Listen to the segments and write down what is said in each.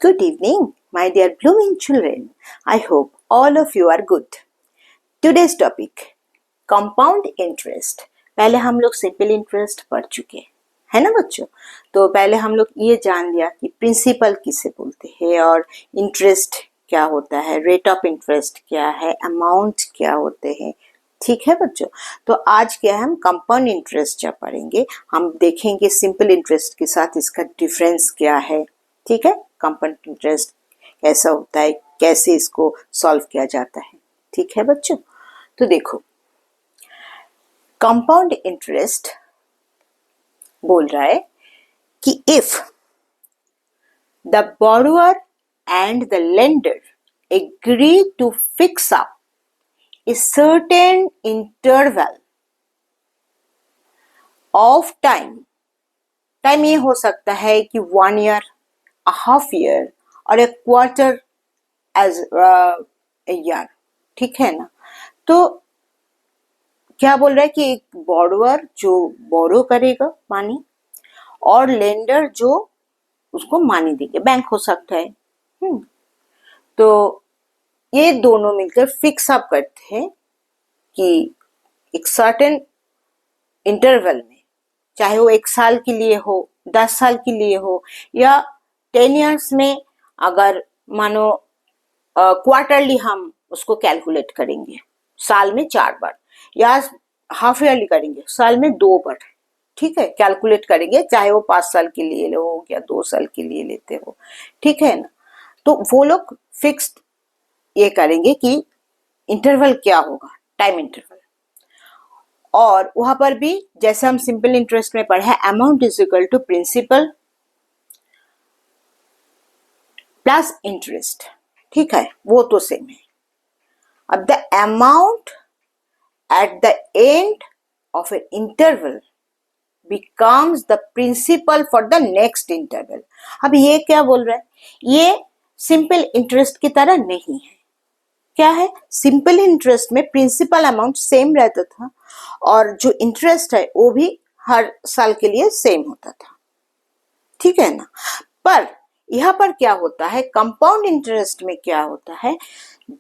Good evening, my dear blooming children. I hope all of you are good. Today's topic, compound interest. पहले हम लोग simple interest पढ़ चुके है ना बच्चों। तो पहले हम लोग ये जान लिया कि प्रिंसिपल किसे बोलते हैं और इंटरेस्ट क्या होता है, रेट ऑफ इंटरेस्ट क्या है, अमाउंट क्या होते हैं। ठीक है बच्चों। तो आज क्या है, हम कंपाउंड इंटरेस्ट जब पढ़ेंगे हम देखेंगे सिंपल इंटरेस्ट के साथ इसका डिफरेंस क्या है। ठीक है, कंपाउंड इंटरेस्ट कैसा होता है, कैसे इसको सॉल्व किया जाता है। ठीक है बच्चों। तो देखो, कंपाउंड इंटरेस्ट बोल रहा है कि if the borrower and the lender agree to fix up a certain interval of time ये हो सकता है कि 1 year, a half year और a quarter as a year। ठीक है ना। तो क्या बोल रहा है कि एक बॉरोअर जो बोरो करेगा मानी और लेंडर जो उसको मानी देंगे, बैंक हो सकता है। तो ये दोनों मिलकर फिक्स अप करते हैं कि एक सर्टेन इंटरवल में, चाहे वो 1 साल के लिए हो, 10 साल के लिए हो या 10 years में, अगर मानो क्वार्टरली हम उसको कैलकुलेट करेंगे, साल में 4 बार, या हाफ ईयरली करेंगे, साल में 2 बार। ठीक है, कैलकुलेट करेंगे, चाहे वो 5 साल के लिए हो या 2 साल के लिए लेते हो। ठीक है ना। तो वो लोग फिक्स्ड ये करेंगे कि इंटरवल क्या होगा, टाइम इंटरवल। और वहां पर भी जैसे हम सिंपल इंटरेस्ट में पढ़ा है, amount is equal to principal plus interest. ठीक है, वो तो सेम है। अब the amount at the end of an interval becomes the principal for the next interval। अब ये क्या बोल रहा है, ये सिंपल इंटरेस्ट की तरह नहीं है। क्या है, सिंपल इंटरेस्ट में प्रिंसिपल अमाउंट सेम रहता था और जो इंटरेस्ट है वो भी हर साल के लिए सेम होता था। ठीक है ना। पर यहाँ पर क्या होता है, कंपाउंड इंटरेस्ट में क्या होता है,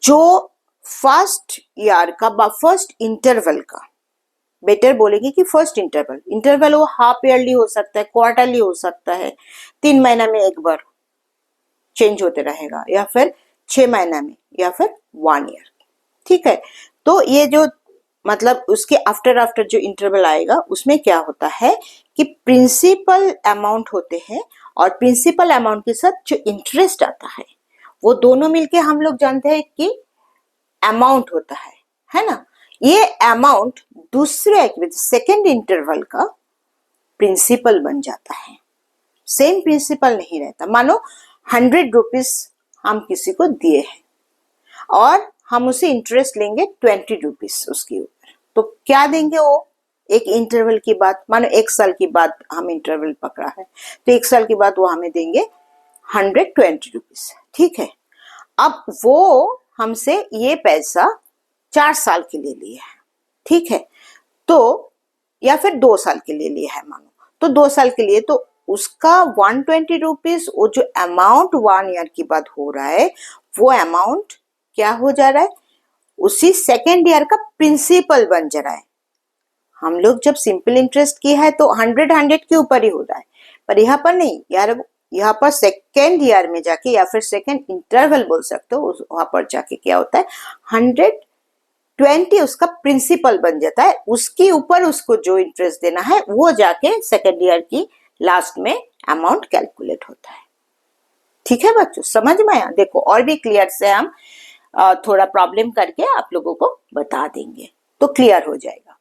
जो फर्स्ट ईयर का फर्स्ट इंटरवल का, बेटर बोलेंगे कि फर्स्ट इंटरवल वो हाफ ईयरली हो सकता है, क्वार्टरली हो सकता है, 3 महीना में एक बार चेंज होते रहेगा, या फिर 6 महीना में, या फिर 1 ईयर। ठीक है। तो ये जो मतलब उसके आफ्टर जो इंटरवल आएगा उसमें क्या होता है कि प्रिंसिपल अमाउंट होते हैं और प्रिंसिपल अमाउंट के साथ जो इंटरेस्ट आता है वो दोनों मिलके हम लोग जानते हैं कि अमाउंट होता है ना। ये अमाउंट दूसरे सेकेंड इंटरवल का प्रिंसिपल बन जाता है। सेम प्रिंसिपल नहीं रहता। मानो 100 रुपीज हम किसी को दिए हैं और हम उसे इंटरेस्ट लेंगे 20 रुपीज उसके ऊपर, तो क्या देंगे वो एक इंटरवल की बात, मानो 1 साल की बात हम इंटरवल पकड़ा है, तो 1 साल की बाद वो हमें देंगे 120 रुपीज। ठीक है। अब वो हमसे ये पैसा 4 साल के लिए लिया है। ठीक है। तो या फिर 2 साल के लिए लिया है मानो, तो 2 साल के लिए, तो उसका 120 रुपीज, वो जो अमाउंट 1 ईयर की बाद हो रहा है वो अमाउंट क्या हो जा रहा है, उसी सेकेंड ईयर का प्रिंसिपल बन जा रहा है। हम लोग जब सिंपल इंटरेस्ट किया है तो 100 के ऊपर ही हो रहा है, पर यहाँ पर नहीं यार, यहाँ पर सेकेंड ईयर में जाके या फिर सेकेंड इंटरवल बोल सकते हो, वहां पर जाके क्या होता है 120 उसका प्रिंसिपल बन जाता है, उसके ऊपर उसको जो इंटरेस्ट देना है वो जाके सेकेंड ईयर की लास्ट में अमाउंट कैलकुलेट होता है। ठीक है बच्चों, समझ में आया। देखो और भी क्लियर से हम थोड़ा प्रॉब्लम करके आप लोगों को बता देंगे तो क्लियर हो जाएगा।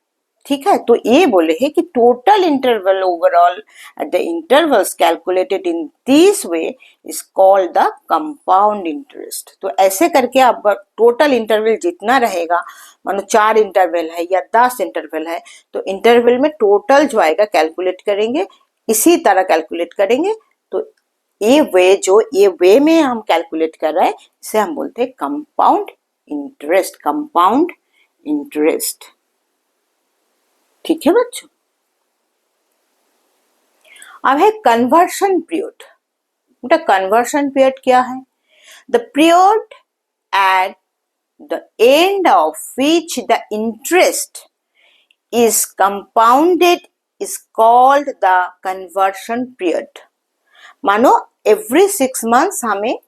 ठीक है। तो ये बोले हैं कि total interval overall at the intervals calculated in this way is called the compound interest. तो ऐसे करके आपका टोटल इंटरवल जितना रहेगा, मानो 4 इंटरवल है या 10 इंटरवल है, तो इंटरवल में टोटल जो आएगा कैलकुलेट करेंगे, इसी तरह कैलकुलेट करेंगे। तो ये वे में हम कैलकुलेट कर रहे हैं, इसे हम बोलते हैं कंपाउंड इंटरेस्ट। Compound interest. ठीक है बच्चों। अब है कन्वर्शन पीरियड। बेटा कन्वर्शन पीरियड क्या है? The period eight the end of which the interest is compounded is called the conversion period. मानो एवरी 6 मंथ्स हमें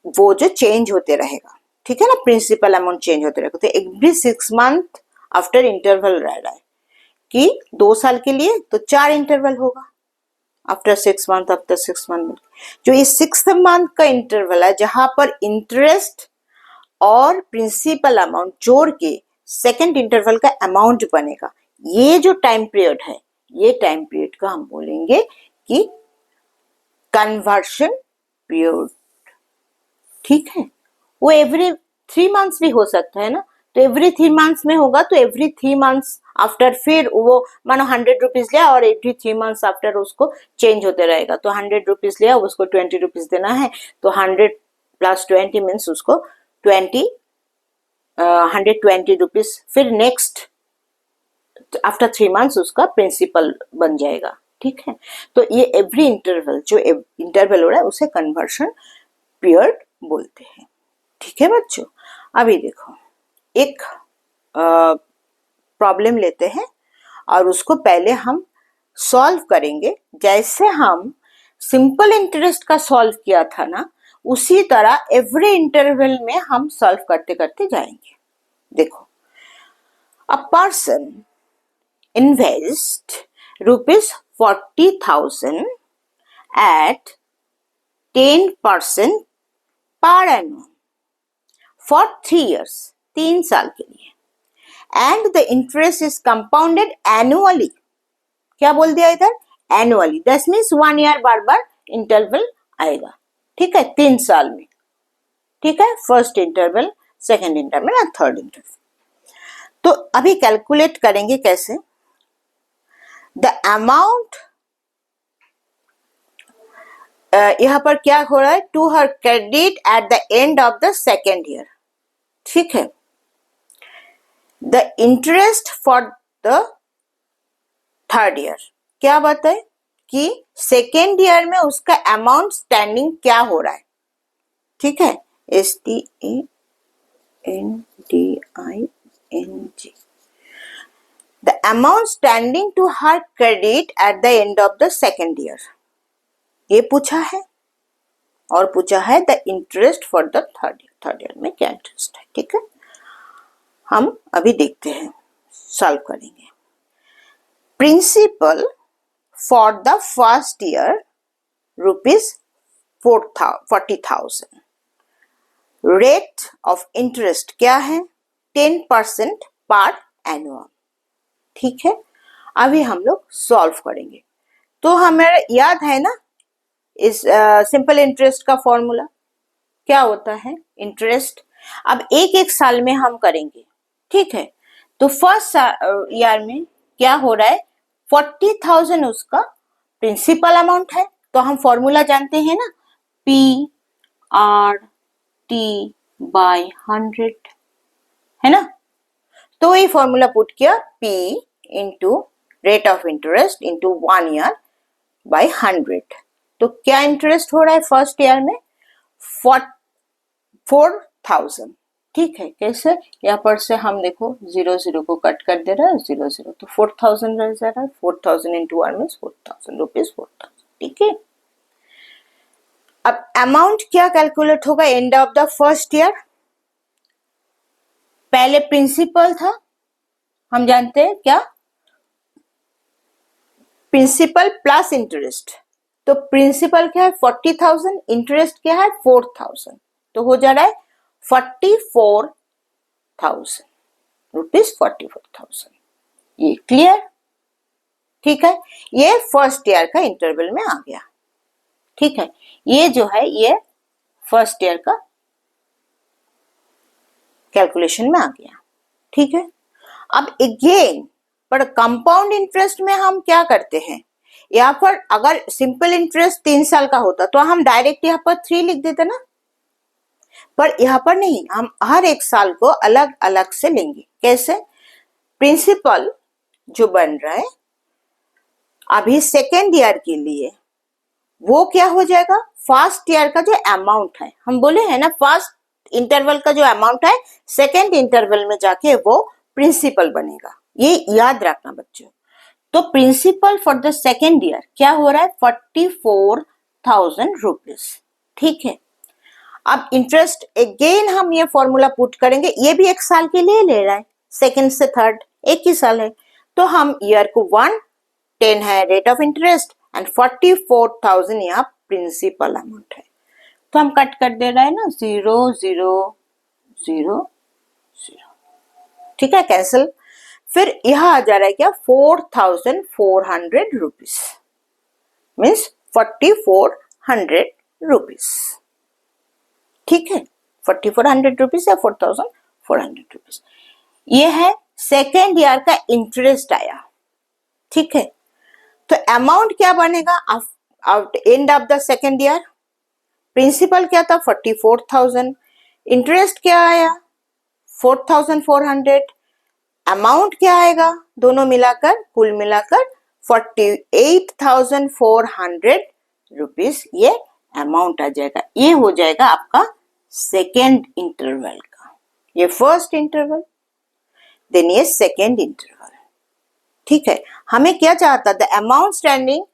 वो जो चेंज होते रहेगा, ठीक है ना, प्रिंसिपल अमाउंट चेंज होते रहेगा। तो एवरी 6 मंथ आफ्टर इंटरवल रह रहा है कि 2 साल के लिए तो 4 इंटरवल होगा आफ्टर 6 मंथ, आफ्टर 6 मंथ। जो ये 6 मंथ का इंटरवल है जहां पर इंटरेस्ट और प्रिंसिपल अमाउंट जोड़ के सेकेंड इंटरवल का अमाउंट बनेगा, ये जो टाइम पीरियड है, ये टाइम पीरियड का हम बोलेंगे कि कन्वर्शन पीरियड। ठीक है, वो एवरी 3 मंथ्स भी हो सकता है ना, तो एवरी 3 मंथ्स में होगा तो एवरी 3 मंथ्स आफ्टर फिर वो मानो 100 रुपीज लिया और एवरी 3 मंथ्स आफ्टर उसको चेंज होते रहेगा। तो 100 रुपीज लिया, उसको 20 रुपीज देना है, तो 100 प्लस 20 मीन्स उसको 120 रुपीज, फिर नेक्स्ट आफ्टर 3 मंथ्स उसका प्रिंसिपल बन जाएगा। ठीक है, तो ये एवरी इंटरवल जो इंटरवल हो रहा है उसे कन्वर्शन पीरियड बोलते हैं। ठीक है बच्चों, अभी देखो एक प्रॉब्लम लेते हैं और उसको पहले हम सॉल्व करेंगे। जैसे हम सिंपल इंटरेस्ट का सॉल्व किया था ना, उसी तरह एवरी इंटरवल में हम सॉल्व करते करते जाएंगे। देखो, अ पर्सन इन्वेस्ट ₹40,000 at 10% पर annum for 3 years, 3 साल के लिए, and the interest is compounded annually। क्या बोल दिया इधर? annually, that means 1 year bar bar interval आएगा। ठीक है, 3 साल में। ठीक है, फर्स्ट इंटरवल, सेकेंड इंटरवल और थर्ड इंटरवल। तो अभी कैलकुलेट करेंगे कैसे। द अमाउंट यहां पर क्या हो रहा है, to her credit at the end of the second year. ठीक है, the interest for the third year क्या बताए कि सेकेंड ईयर में उसका अमाउंट स्टैंडिंग क्या हो रहा है। ठीक है, STANDING, the amount standing to her credit at the end of the second year, ये पूछा है, और पूछा है the interest for the third year. Third year में क्या इंटरेस्ट है। ठीक है, हम अभी देखते हैं, सॉल्व करेंगे। Principal for the first year ₹40,000, rate of interest क्या है, 10% पर एनुअल। ठीक है, अभी हम लोग सॉल्व करेंगे। तो हमें याद है ना इस सिंपल इंटरेस्ट का फॉर्मूला क्या होता है, इंटरेस्ट। अब एक एक साल में हम करेंगे। ठीक है, तो फर्स्ट ईयर में क्या हो रहा है, 40,000 उसका प्रिंसिपल अमाउंट है, तो हम फॉर्मूला जानते हैं ना, PRT/100 है ना। तो ये फॉर्मूला पुट किया, P into rate of interest into 1 year by 100। तो क्या इंटरेस्ट हो रहा है फर्स्ट ईयर में, 4,000। ठीक है, कैसे, यहाँ पर से हम देखो 0 को कट कर दे रहा है, 0 तो 4,000 रह जा रहा है। 4,000 इंटू 1 मीन्स 4,000 रुपीज, 4,000। ठीक है, अब अमाउंट क्या कैलकुलेट होगा and of the first year. पहले प्रिंसिपल था, हम जानते हैं क्या, प्रिंसिपल प्लस इंटरेस्ट। तो प्रिंसिपल क्या है 40,000, इंटरेस्ट क्या है 4,000, तो हो जा रहा है 44,000 रुपीज, 44,000। ये क्लियर। ठीक है, ये फर्स्ट ईयर का इंटरवल में आ गया। ठीक है, ये जो है ये फर्स्ट ईयर का कैलकुलेशन में आ गया। ठीक है, अब अगेन पर कंपाउंड इंटरेस्ट में हम क्या करते हैं, यहाँ पर अगर सिंपल इंटरेस्ट 3 साल का होता तो हम डायरेक्ट यहाँ पर 3 लिख देते ना, पर यहाँ पर नहीं, हम हर एक साल को अलग अलग से लेंगे। कैसे, प्रिंसिपल जो बन रहा है अभी सेकेंड ईयर के लिए वो क्या हो जाएगा, फर्स्ट ईयर का जो अमाउंट है, हम बोले है ना फर्स्ट इंटरवल का जो अमाउंट है सेकेंड इंटरवल में जाके वो प्रिंसिपल बनेगा, ये याद रखना बच्चों। तो principal for the second year क्या हो रहा है, 44,000 रुपीज। ठीक है, अब इंटरेस्ट अगेन हम ये फॉर्मूला पुट करेंगे, ये भी एक साल के लिए ले रहा है, सेकेंड से थर्ड एक ही साल है, तो हम ईयर को 110 है रेट ऑफ इंटरेस्ट एंड 44,000 यहाँ प्रिंसिपल अमाउंट है, तो हम कट कर दे रहे हैं ना 0,0,0,0, ठीक है, कैंसिल। फिर यहाँ आ जा रहा है क्या, 4,400 रुपीज, मीन्स 4,400 रुपीज। ठीक है, 4,400 रुपीज या 4,400 रुपीज, ये है सेकेंड ईयर का इंटरेस्ट आया। ठीक है, तो अमाउंट क्या बनेगा end of the second year, principal क्या था 44,000, इंटरेस्ट क्या आया 4,400, अमाउंट क्या आएगा दोनों मिलाकर, कुल मिलाकर 48,400 रुपीज ये अमाउंट आ जाएगा। ये हो जाएगा आपका सेकेंड इंटरवल का, ये फर्स्ट इंटरवल देन ये सेकेंड इंटरवल। ठीक है, हमें क्या चाहता, the amount standing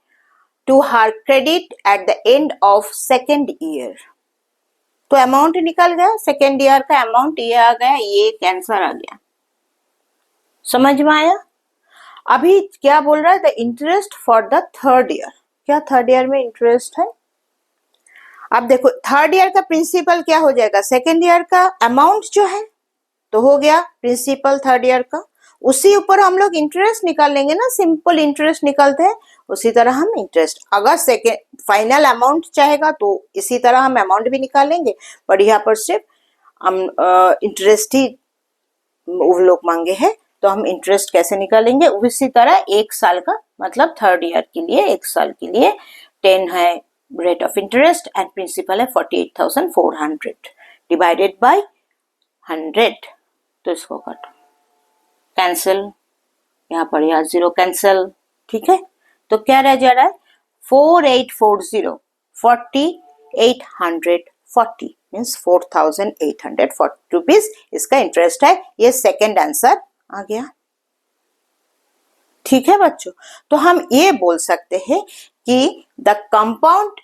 to her credit at the end of second year, तो अमाउंट निकल गया, सेकेंड ईयर का अमाउंट ये आ गया, ये कैंसर आ गया, समझ में आया। अभी क्या बोल रहा है, the interest for the third year, क्या थर्ड ईयर में इंटरेस्ट है। अब देखो थर्ड ईयर का प्रिंसिपल क्या हो जाएगा, सेकेंड ईयर का अमाउंट जो है तो हो गया प्रिंसिपल थर्ड ईयर का, उसी ऊपर हम लोग इंटरेस्ट निकाल लेंगे ना, सिंपल इंटरेस्ट निकालते हैं उसी तरह हम इंटरेस्ट, अगर सेकेंड फाइनल अमाउंट चाहेगा तो इसी तरह हम अमाउंट भी निकाल लेंगे, पर यहाँ पर सिर्फ हम इंटरेस्ट ही वो लोग मांगे हैं, तो हम इंटरेस्ट कैसे निकालेंगे उसी तरह, एक साल का मतलब थर्ड ईयर के लिए एक साल के लिए 10 है rate of interest and principal है 48,400 डिवाइडेड बाय 100, तो इसको काटो कैंसिल, यहाँ पर यहाँ 0 कैंसिल। ठीक है, तो क्या रह जा रहा है 4840 4840 मीन्स 4,840 रुपीज इसका इंटरेस्ट है, ये सेकेंड आंसर आ गया। ठीक है बच्चों, तो हम ये बोल सकते हैं कि the compound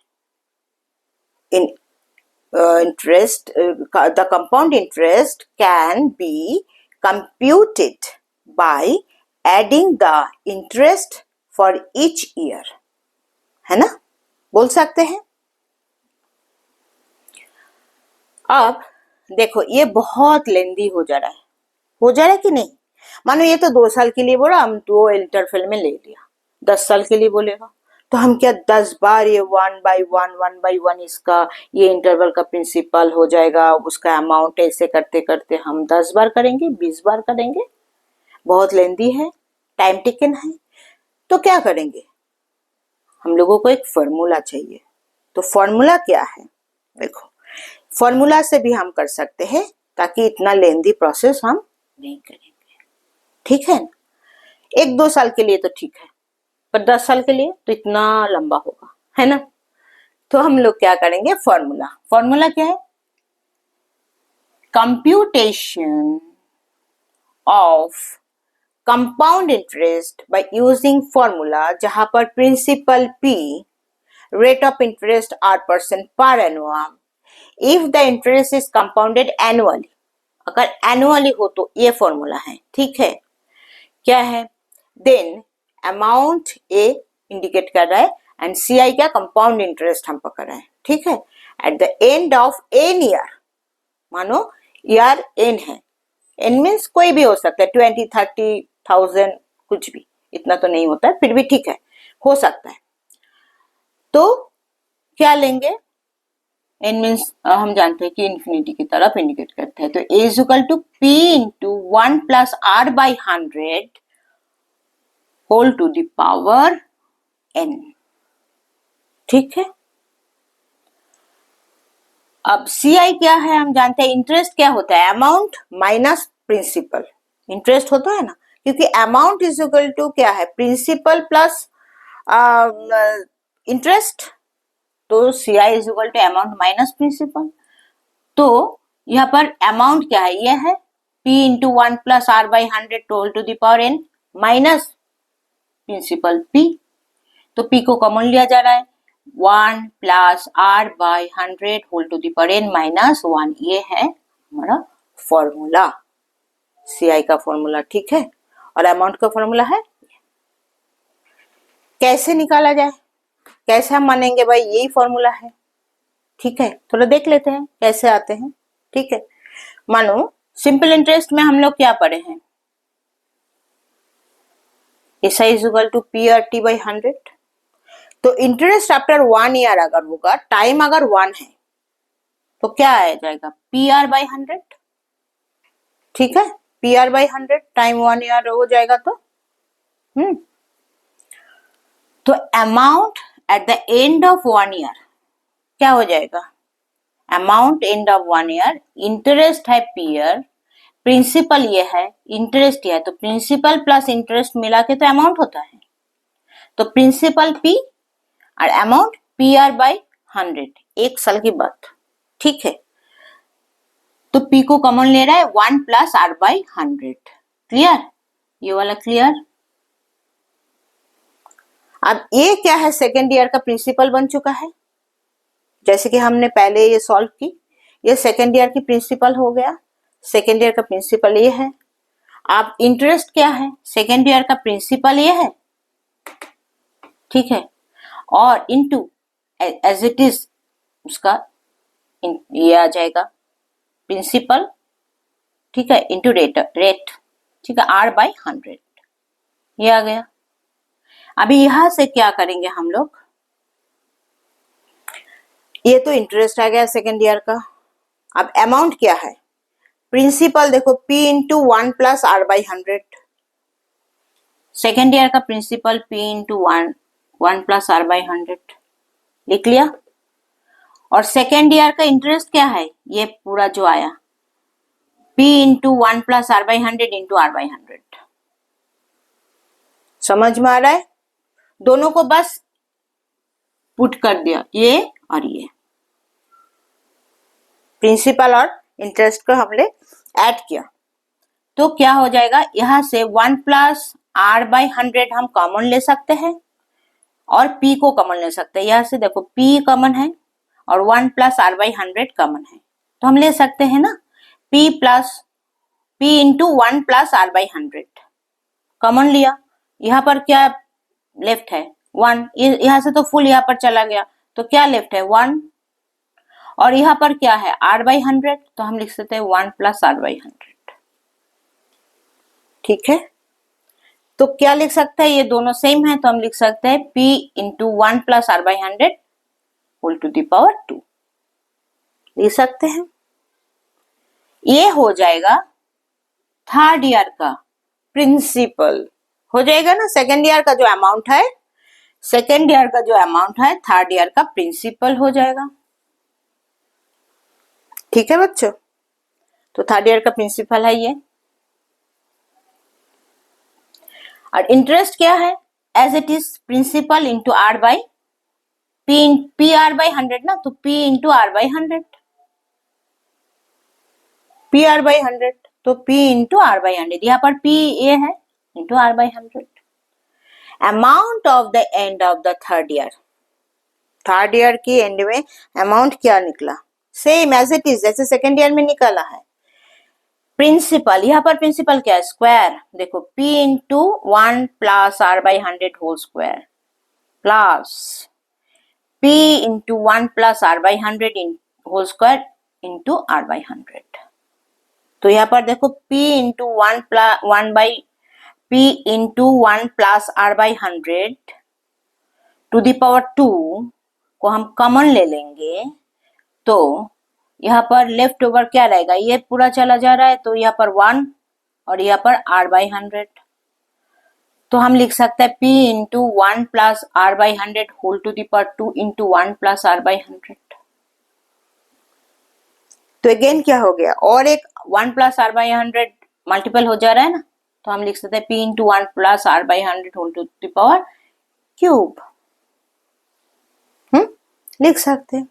in the compound interest can be computed by adding the interest for each year, है ना, बोल सकते हैं। अब देखो ये बहुत लेंदी हो जा रहा है कि नहीं, मानो ये तो 2 साल के लिए बोला, हम 2 इंटरवल में ले लिया, 10 साल के लिए बोलेगा तो हम क्या 10 बार ये 1 बाई 1 इसका ये इंटरवल का प्रिंसिपल हो जाएगा, उसका अमाउंट ऐसे करते करते हम 10 बार करेंगे, 20 बार करेंगे, बहुत लेंदी है, टाइम टेकन है, तो क्या करेंगे, हम लोगों को एक फॉर्मूला चाहिए। तो फॉर्मूला क्या है, देखो फॉर्मूला से भी हम कर सकते हैं ताकि इतना लेंदी प्रोसेस हम नहीं करेंगे। ठीक है, 1-2 साल के लिए तो ठीक है, पर 10 साल के लिए तो इतना लंबा होगा, है ना, तो हम लोग क्या करेंगे, फॉर्मूला क्या है, computation of compound interest by using formula, जहां पर principal P, rate of interest R% per annum, if the interest is compounded annually, अगर एनुअली हो तो ये फॉर्मूला है। ठीक है, क्या है, देन अमाउंट ए इंडिकेट कर रहा है एंड CI क्या, कंपाउंड इंटरेस्ट हम पकड़ रहे हैं। ठीक है, at the end of an year, मानो ईयर एन है, एन मीन्स कोई भी हो सकता है, 20, 30,000 कुछ भी, इतना तो नहीं होता है, फिर भी ठीक है, हो सकता है, तो क्या लेंगे, एन मीन्स हम जानते हैं कि इन्फिनिटी की तरफ इंडिकेट करता है, तो a is equal to P into 1 plus R by 100 whole to the power n। ठीक है, अब CI क्या है, हम जानते हैं इंटरेस्ट क्या होता है, अमाउंट माइनस प्रिंसिपल, इंटरेस्ट होता है ना, क्योंकि अमाउंट इज इक्वल टू क्या है, प्रिंसिपल प्लस इंटरेस्ट, तो c i is equal to amount minus principal. तो यहाँ पर अमाउंट क्या है, ये है p into 1 plus r by 100 whole to the power n minus principal p। तो p को कॉमन लिया जा रहा है, 1 plus r by 100 whole to the power n minus 1। ये है हमारा फॉर्मूला, CI का फॉर्मूला, ठीक है। और अमाउंट का फॉर्मूला है। कैसे निकाला जाए, कैसे हम मानेंगे भाई यही फॉर्मूला है, ठीक है। थोड़ा देख लेते हैं कैसे आते हैं, ठीक है। मानो सिंपल इंटरेस्ट में हम लोग क्या पढ़े हैं, SI is equal to PRT by 100। तो इंटरेस्ट आफ्टर 1 ईयर अगर होगा, टाइम अगर 1 है, तो क्या आ जाएगा PR बाई 100, ठीक है। PR बाई 100 टाइम 1 ईयर हो जाएगा तो amount at the end of 1 year क्या हो जाएगा, amount end of 1 year, interest है PR, प्रिंसिपल ये है, इंटरेस्ट ये है, तो प्रिंसिपल प्लस इंटरेस्ट मिला के तो अमाउंट होता है। तो प्रिंसिपल P और अमाउंट PR बाई 100, 1 साल की बात, ठीक है। तो P को कॉमन ले रहा है 1 प्लस R बाई 100, क्लियर, ये वाला क्लियर। अब ये क्या है, सेकेंड ईयर का प्रिंसिपल बन चुका है, जैसे कि हमने पहले ये सॉल्व की, ये सेकेंड ईयर की प्रिंसिपल हो गया। सेकेंड ईयर का प्रिंसिपल ये है। अब इंटरेस्ट क्या है, सेकेंड ईयर का प्रिंसिपल ये है, ठीक है। और इनटू एज इट इज उसका ये आ जाएगा प्रिंसिपल, ठीक है, इनटू रेट, ठीक है, R बाई 100, ये आ गया। अभी यहां से क्या करेंगे हम लोग, ये तो इंटरेस्ट आ गया सेकेंड ईयर का। अब अमाउंट क्या है, प्रिंसिपल देखो P into 1 plus R by 100, second year का principal P into 1 plus R by 100 लिख लिया। और सेकेंड ईयर का इंटरेस्ट क्या है, ये पूरा जो आया P into 1 plus R by 100 into R by 100, समझ में आ रहा है। दोनों को बस पुट कर दिया, ये और ये, प्रिंसिपल और इंटरेस्ट को हमने ऐड किया, तो क्या हो जाएगा, यहां से 1 प्लस R बाई 100 हम कॉमन ले सकते हैं और P को कॉमन ले सकते हैं। यहां से देखो P कॉमन है और 1 प्लस R बाई 100 कॉमन है, तो हम ले सकते हैं ना, P into 1 plus R by 100 common लिया। यहाँ पर क्या लेफ्ट है 1, यहाँ से तो फुल यहाँ पर चला गया, तो क्या लेफ्ट है 1, और यहाँ पर क्या है R बाई 100, तो हम लिख सकते हैं 1 प्लस R बाई 100, ठीक है। तो क्या लिख सकते हैं, ये दोनों सेम है, तो हम लिख सकते हैं P into 1 plus R by 100 whole to the power 2 लिख सकते हैं। ये हो जाएगा थर्ड ईयर का प्रिंसिपल, हो जाएगा ना। सेकेंड ईयर का जो अमाउंट है, सेकेंड ईयर का जो अमाउंट है थर्ड ईयर का प्रिंसिपल हो जाएगा, ठीक है बच्चों। तो थर्ड ईयर का प्रिंसिपल है ये। और इंटरेस्ट क्या है, as it is principal into R by P R by 100 ना, तो P into R by 100, P R by 100, तो P इंटू R बाई 100, यहाँ पर P ये है into R by 100। Amount of the end of the third year, third year की and में amount क्या निकला, सेम एज इट इज जैसे सेकेंड ईयर में निकाला है। प्रिंसिपल, यहाँ पर प्रिंसिपल क्या है, स्क्वायर, देखो P into 1 plus R by 100 whole square plus P into 1 plus R by 100 whole square into R by 100। तो यहाँ पर देखो P into 1 plus R by 100 to the power 2 को हम कॉमन ले लेंगे, तो यहाँ पर लेफ्ट ओवर क्या रहेगा, ये पूरा चला जा रहा है, तो यहाँ पर 1 और यहाँ पर R बाई 100, तो हम लिख सकते हैं P into 1 plus R by 100 whole to the power 2 into 1 plus R by 100। तो अगेन क्या हो गया, और एक 1 प्लस R बाई 100 मल्टीपल हो जा रहा है ना, तो हम लिख सकते हैं P into 1 plus R by 100 whole to the power cube, लिख सकते हैं।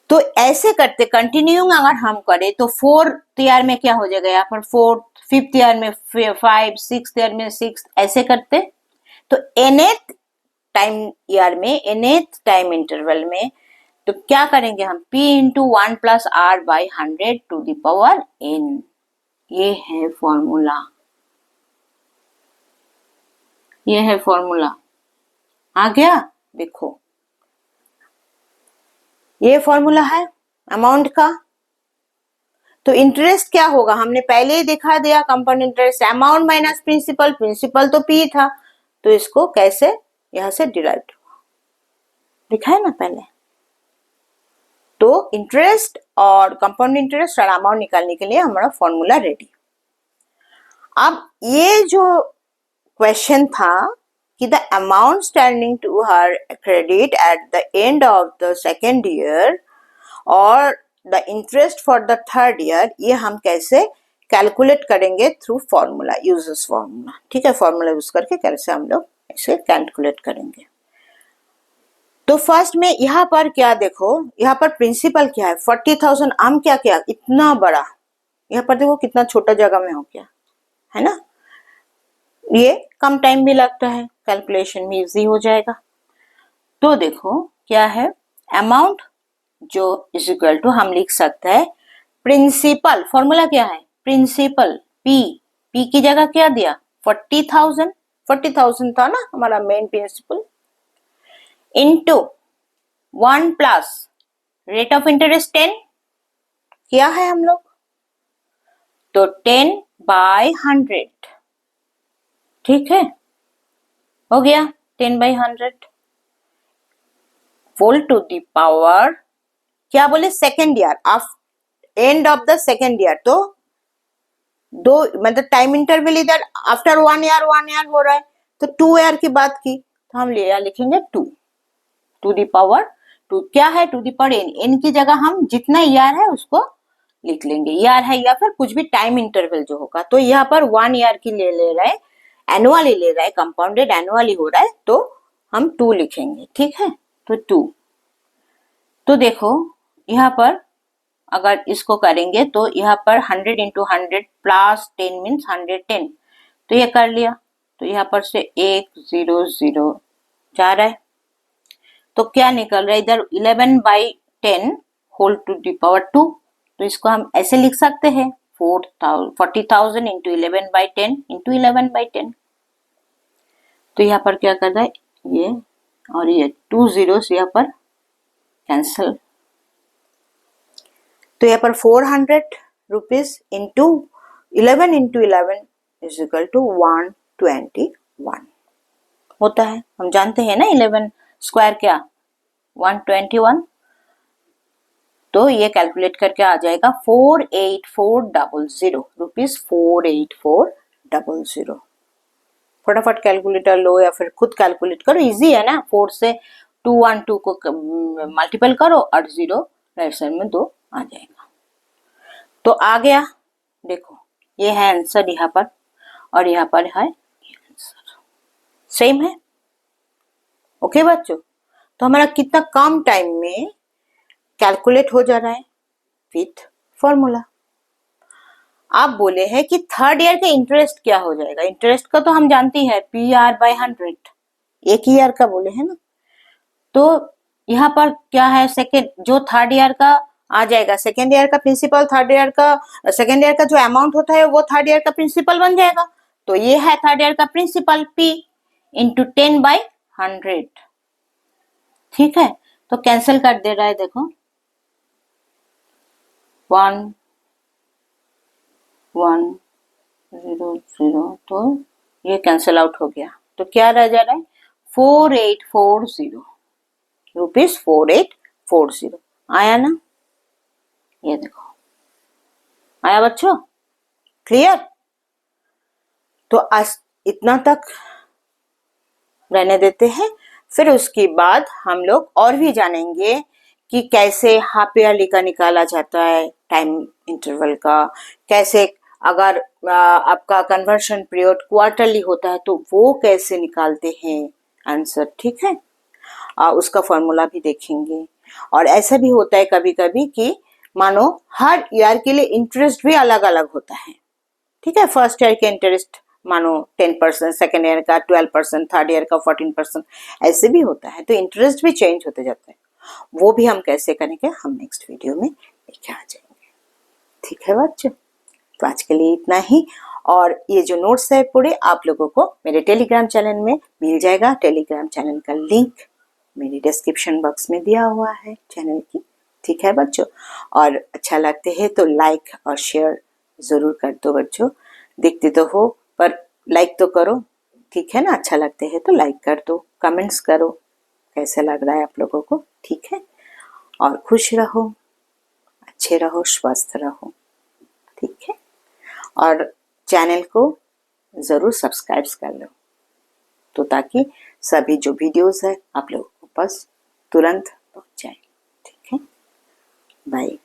तो ऐसे करते कंटिन्यूइंग अगर हम करें तो फोर्थ ईयर में क्या हो जाएगा, यहाँ पर फोर्थ, फिफ्थ ईयर में 5, सिक्स्थ ईयर में 6, ऐसे करते। तो nth टाइम ईयर में, nth टाइम इंटरवल में, तो क्या करेंगे हम, p into 1 plus R by 100 to the power n। ये है फॉर्मूला, ये है फॉर्मूला। आ गया, देखो ये फॉर्मूला है अमाउंट का। तो इंटरेस्ट क्या होगा, हमने पहले ही दिखा दिया, compound interest amount minus principal, principal तो p था, तो इसको कैसे यहां से डिराइव हुआ, लिखा है ना पहले। तो इंटरेस्ट और कंपाउंड इंटरेस्ट और अमाउंट निकालने के लिए हमारा फॉर्मूला रेडी। अब ये जो क्वेश्चन था कि the amount standing to her credit at the end of the second year और the interest for the third year, ये हम कैसे कैलकुलेट करेंगे थ्रू फॉर्मूला, यूजर्स फॉर्मूला। ठीक है, फॉर्मूला यूज करके कैसे हम लोग इसे कैलकुलेट करेंगे। तो फर्स्ट में यहाँ पर क्या देखो, यहाँ पर प्रिंसिपल क्या है 40,000। हम क्या किया, इतना बड़ा, यहाँ पर देखो कितना छोटा जगह में हो गया, है ना। ये कम टाइम भी लगता है, कैलकुलेशन भी इजी हो जाएगा। तो देखो क्या है, अमाउंट जो इज इक्वल टू हम लिख सकते हैं प्रिंसिपल, फॉर्मूला क्या है प्रिंसिपल, p की जगह क्या दिया 40,000, 40,000 था ना हमारा main principal, into 1 plus rate of interest 10 किया है हम लोग, तो 10 बाय 100। ठीक है, हो गया 10 by 100 whole to the power, क्या बोले second year, end of the second year. तो दो मतलब टाइम इंटरवल इधर आफ्टर 1 ईयर 1 ईयर हो रहा है, तो 2 ईयर की बात की, तो हम लिखेंगे 2 टू द पावर 2, क्या है to the power n, n की जगह हम जितना ईयर है उसको लिख लेंगे, ईयर है या फिर कुछ भी टाइम इंटरवल जो होगा। तो यहाँ पर 1 ईयर की ले रहा है, एनुअली ले रहा है, कंपाउंडेड एनुअली हो रहा है, तो हम 2 लिखेंगे। ठीक है, तो 2। तो देखो यहाँ पर अगर इसको करेंगे तो यहाँ पर 100 इंटू 100 प्लस 10 मीन्स 110, तो ये कर लिया। तो यहाँ पर से 1 0 0 जा रहा है, तो क्या निकल रहा है इधर 11 by 10 whole to the power 2। तो इसको हम ऐसे लिख सकते हैं 40,000 इंटू 11 बाई 10 इंटू 11 बाई 10। तो यहाँ पर क्या कर रहा है, ये और ये 2 zeros यहाँ पर कैंसल, तो यहाँ पर 400 rupees into 11 into 11 is equal to 121 होता है। हम जानते हैं ना 11 स्क्वायर क्या 121, तो ये कैलकुलेट करके आ जाएगा 48400 रुपीज, 48400। फटाफट कैलकुलेटर लो या फिर खुद कैलकुलेट करो, इजी है ना। 4 से 212 को मल्टीपल करो और 0 राइट साइड में 2 आ जाएगा। तो आ गया, देखो ये है आंसर यहाँ पर और यहाँ पर है आंसर, सेम है। ओके बच्चों, तो हमारा कितना कम टाइम में कैलकुलेट हो जा रहा है विथ फॉर्मूला। आप बोले हैं कि थर्ड ईयर का इंटरेस्ट क्या हो जाएगा, इंटरेस्ट का तो हम जानते हैं PR/100, एक ही ईयर का बोले है ना। तो यहाँ पर क्या है, सेकेंड जो थर्ड ईयर का आ जाएगा, सेकेंड ईयर का प्रिंसिपल, थर्ड ईयर का, सेकेंड ईयर का जो अमाउंट होता है वो थर्ड ईयर का प्रिंसिपल बन जाएगा। तो ये है थर्ड ईयर का प्रिंसिपल P इंटू 10/100। ठीक है, तो कैंसिल कर दे रहा है, देखो 1 1 0 0, तो ये कैंसिल आउट हो गया। तो क्या रह जा रहा है 4840 रुपीज, 4840 आया ना। ये देखो आया बच्चों, क्लियर। तो आज इतना तक रहने देते हैं, फिर उसके बाद हम लोग और भी जानेंगे कि कैसे हाफ ईयरली का निकाला जाता है टाइम इंटरवल का, कैसे अगर आपका कन्वर्शन पीरियड क्वार्टरली होता है तो वो कैसे निकालते हैं, आंसर, ठीक है। उसका फॉर्मूला भी देखेंगे। और ऐसा भी होता है कभी कभी कि मानो हर ईयर के लिए इंटरेस्ट भी अलग अलग होता है, ठीक है। फर्स्ट ईयर के इंटरेस्ट मानो 10%, सेकेंड ईयर का 12%, थर्ड ईयर का 14%, ऐसे भी होता है। तो इंटरेस्ट भी चेंज होते जाते हैं। वो भी हम कैसे करेंगे हम नेक्स्ट वीडियो में लेके आ जाएंगे, ठीक है बच्चों। तो आज के लिए इतना ही। और ये जो नोट्स है पूरे आप लोगों को मेरे टेलीग्राम चैनल में मिल जाएगा। टेलीग्राम चैनल का लिंक मेरी डिस्क्रिप्शन बॉक्स में दिया हुआ है चैनल की, ठीक है बच्चों। और अच्छा लगते है तो लाइक और शेयर ज़रूर कर दो बच्चों। देखते तो हो पर लाइक तो करो, ठीक है ना। अच्छा लगते है तो लाइक कर दो, कमेंट्स करो कैसा लग रहा है आप लोगों को, ठीक है। और खुश रहो, अच्छे रहो, स्वस्थ रहो, ठीक है। और चैनल को ज़रूर सब्सक्राइब कर लो तो ताकि सभी जो वीडियोस है आप लोगों को पास तुरंत पहुंच जाए, ठीक है। बाय।